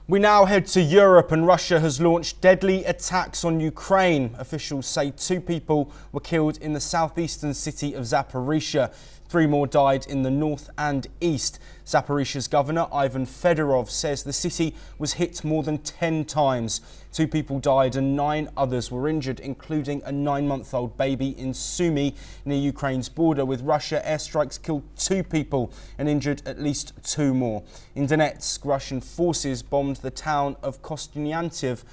We now head to Europe, and Russia has launched deadly attacks on Ukraine. Officials say 2 people were killed in the southeastern city of Zaporizhzhia. 3 more died in the north and east. Zaporizhzhia's governor, Ivan Fedorov, says the city was hit more than 10 times. 2 people died and 9 others were injured, including a 9-month-old baby in Sumy, near Ukraine's border with Russia. Airstrikes killed 2 people and injured at least 2 more. In Donetsk, Russian forces bombed the town of Kostyantyev,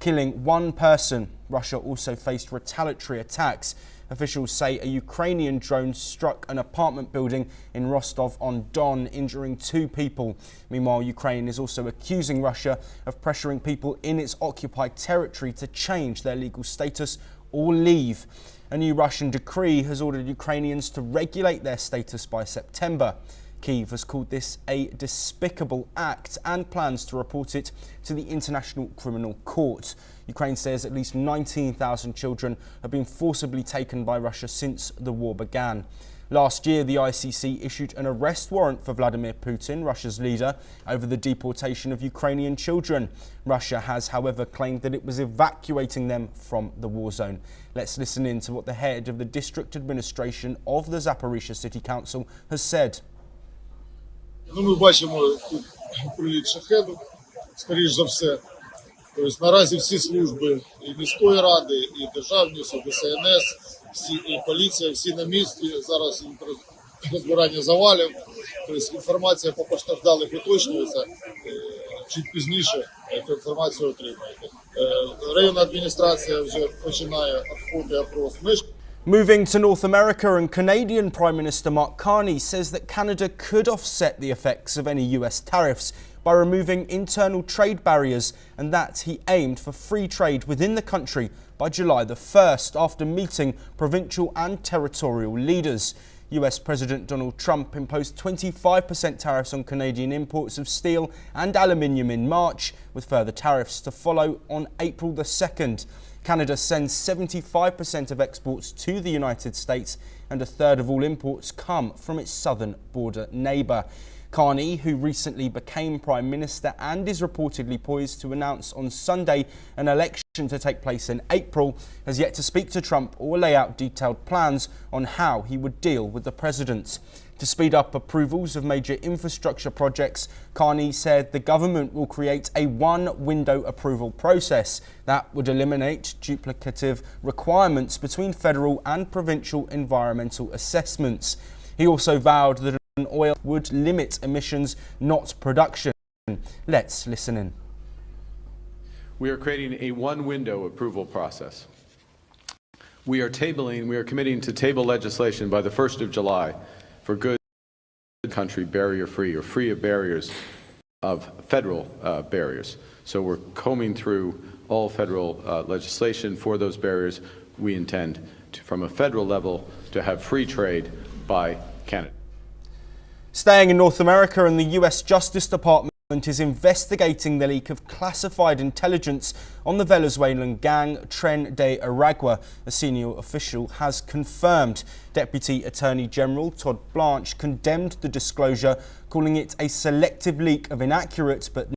killing 1 person. Russia also faced retaliatory attacks. Officials say a Ukrainian drone struck an apartment building in Rostov-on-Don, injuring 2 people. Meanwhile, Ukraine is also accusing Russia of pressuring people in its occupied territory to change their legal status or leave. A new Russian decree has ordered Ukrainians to regulate their status by September. Kyiv has called this a despicable act and plans to report it to the International Criminal Court. Ukraine says at least 19,000 children have been forcibly taken by Russia since the war began. Last year, the ICC issued an arrest warrant for Vladimir Putin, Russia's leader, over the deportation of Ukrainian children. Russia has, however, claimed that it was evacuating them from the war zone. Let's listen in to what the head of the district administration of the Zaporizhzhia City Council has said. Ми бачимо тут приліт шахеду, скоріш за все. Тобто наразі всі служби і міської ради, і державні, і ДСНС, всі, і поліція, всі на місці. Зараз розбирання завалів. Тобто інформація по постраждалих уточнюється. Чуть пізніше цю інформацію отримаєте. Районна адміністрація вже починає обход і опрос мешканців. Moving to North America, and Canadian Prime Minister Mark Carney says that Canada could offset the effects of any US tariffs by removing internal trade barriers, and that he aimed for free trade within the country by July the 1st after meeting provincial and territorial leaders. US President Donald Trump imposed 25% tariffs on Canadian imports of steel and aluminium in March, with further tariffs to follow on April the 2nd. Canada sends 75% of exports to the United States, and 1/3 of all imports come from its southern border neighbour. Carney, who recently became Prime Minister and is reportedly poised to announce on Sunday an election to take place in April, has yet to speak to Trump or lay out detailed plans on how he would deal with the president. To speed up approvals of major infrastructure projects, Carney said the government will create a one-window approval process that would eliminate duplicative requirements between federal and provincial environmental assessments. He also vowed that oil would limit emissions, not production. Let's listen in. We are creating a one-window approval process. We are committing to table legislation by the 1st of July for good country barrier-free or free of barriers, of federal barriers. So we're combing through all federal legislation for those barriers. We intend to, from a federal level, to have free trade by Canada. Staying in North America, and the US Justice Department is investigating the leak of classified intelligence on the Venezuelan gang Tren de Aragua, a senior official has confirmed. Deputy Attorney General Todd Blanche condemned the disclosure, calling it a selective leak of inaccurate but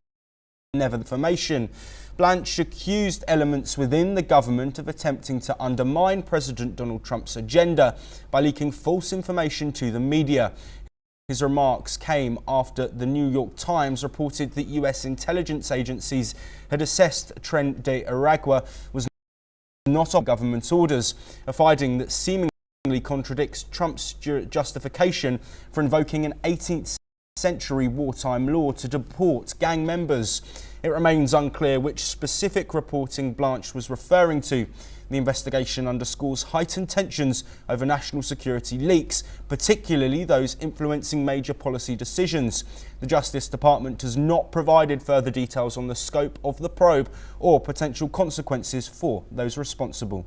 never information. Blanche accused elements within the government of attempting to undermine President Donald Trump's agenda by leaking false information to the media. His remarks came after the New York Times reported that US intelligence agencies had assessed Tren de Aragua was not on government orders, a finding that seemingly contradicts Trump's justification for invoking an 18th century wartime law to deport gang members. It remains unclear which specific reporting Blanche was referring to. The investigation underscores heightened tensions over national security leaks, particularly those influencing major policy decisions. The Justice Department has not provided further details on the scope of the probe or potential consequences for those responsible.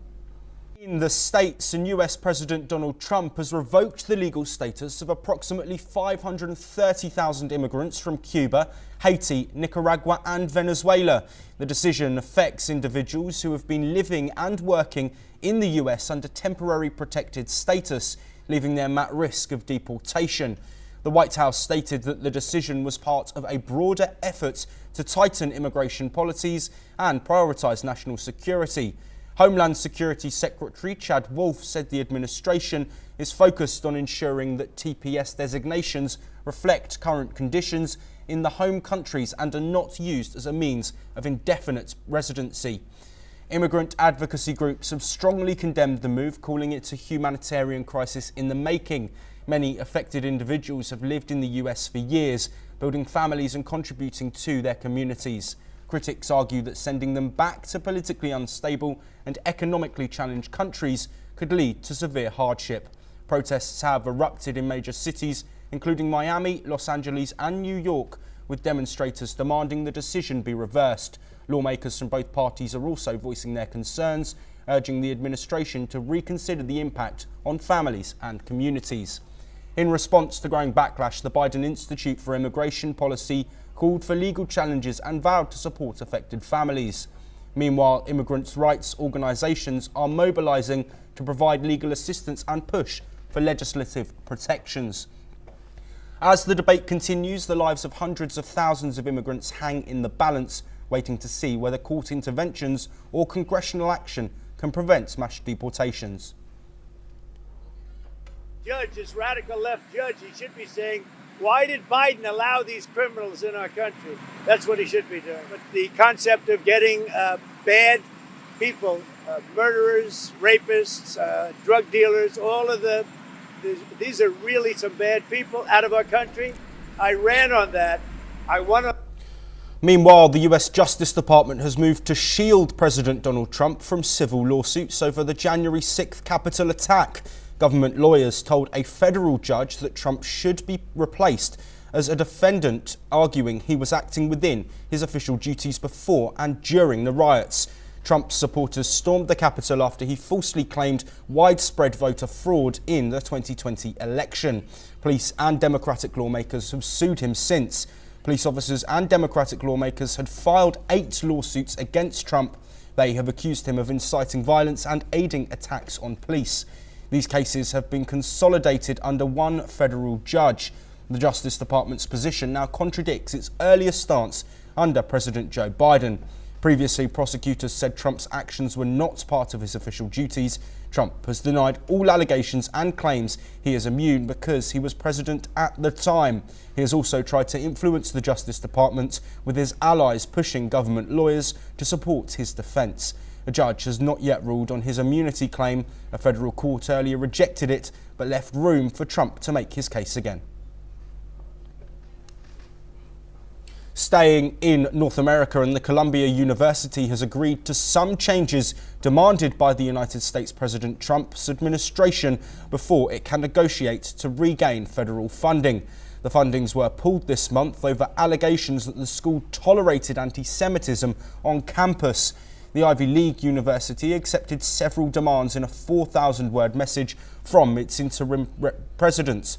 In the States, and US President Donald Trump has revoked the legal status of approximately 530,000 immigrants from Cuba, Haiti, Nicaragua and Venezuela. The decision affects individuals who have been living and working in the US under temporary protected status, leaving them at risk of deportation. The White House stated that the decision was part of a broader effort to tighten immigration policies and prioritise national security. Homeland Security Secretary Chad Wolf said the administration is focused on ensuring that TPS designations reflect current conditions in the home countries and are not used as a means of indefinite residency. Immigrant advocacy groups have strongly condemned the move, calling it a humanitarian crisis in the making. Many affected individuals have lived in the US for years, building families and contributing to their communities. Critics argue that sending them back to politically unstable and economically challenged countries could lead to severe hardship. Protests have erupted in major cities, including Miami, Los Angeles and New York, with demonstrators demanding the decision be reversed. Lawmakers from both parties are also voicing their concerns, urging the administration to reconsider the impact on families and communities. In response to growing backlash, the Biden Institute for Immigration Policy called for legal challenges and vowed to support affected families. Meanwhile, immigrants' rights organisations are mobilising to provide legal assistance and push for legislative protections. As the debate continues, the lives of hundreds of thousands of immigrants hang in the balance, waiting to see whether court interventions or congressional action can prevent mass deportations. Judge, this radical left judge, he should be saying, why did Biden allow these criminals in our country? That's what he should be doing. But the concept of getting bad people, murderers, rapists, drug dealers, all of these are really some bad people out of our country. I ran on that. I want to. Meanwhile, the US Justice Department has moved to shield President Donald Trump from civil lawsuits over the January 6th Capitol attack. Government lawyers told a federal judge that Trump should be replaced as a defendant, arguing he was acting within his official duties before and during the riots. Trump's supporters stormed the Capitol after he falsely claimed widespread voter fraud in the 2020 election. Police and Democratic lawmakers have sued him since. Police officers and Democratic lawmakers had filed 8 lawsuits against Trump. They have accused him of inciting violence and aiding attacks on police. These cases have been consolidated under one federal judge. The Justice Department's position now contradicts its earlier stance under President Joe Biden. Previously, prosecutors said Trump's actions were not part of his official duties. Trump has denied all allegations and claims he is immune because he was president at the time. He has also tried to influence the Justice Department, with his allies pushing government lawyers to support his defence. A judge has not yet ruled on his immunity claim. A federal court earlier rejected it, but left room for Trump to make his case again. Staying in North America, and the Columbia University has agreed to some changes demanded by the United States President Trump's administration before it can negotiate to regain federal funding. The fundings were pulled this month over allegations that the school tolerated anti-Semitism on campus. The Ivy League university accepted several demands in a 4,000-word message from its interim president.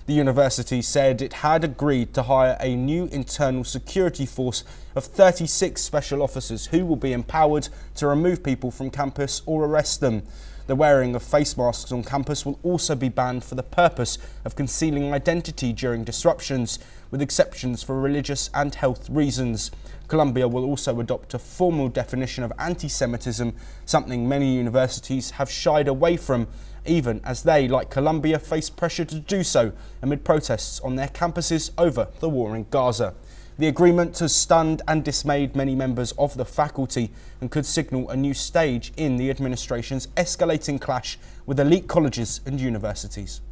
The university said it had agreed to hire a new internal security force of 36 special officers who will be empowered to remove people from campus or arrest them. The wearing of face masks on campus will also be banned for the purpose of concealing identity during disruptions, with exceptions for religious and health reasons. Columbia will also adopt a formal definition of anti-Semitism, something many universities have shied away from, even as they, like Columbia, face pressure to do so amid protests on their campuses over the war in Gaza. The agreement has stunned and dismayed many members of the faculty and could signal a new stage in the administration's escalating clash with elite colleges and universities.